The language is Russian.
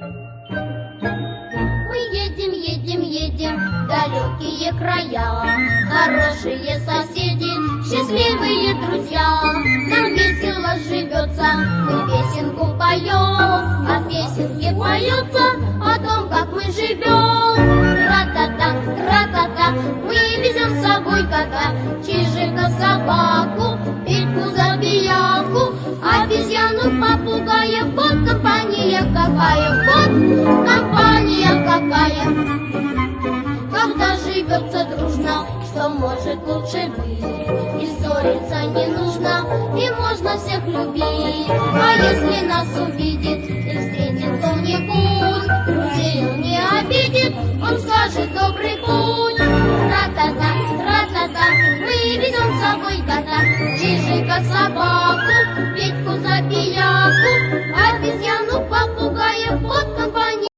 Мы едем, едем, едем в далекие края, хорошие соседи, счастливые друзья. Нам весело живется, мы песенку поем, а в песенке поется о том, как мы живем. Тра-та-та, тра-та-та, мы везем с собой кота, чижика, собаку, Петьку, забияку, обезьяну, попугая. Вот компания какая, вот компания какая. Когда живется дружно, что может лучше быть? И ссориться не нужно, и можно всех любить. А если нас увидит и встретит кто-нибудь, друзей он не обидит, он скажет добрый путь. Тра-та-та, тра-та-та, мы везем с собой кота, чижика, собаку, Петьку, забияку, обезьяну, попугая.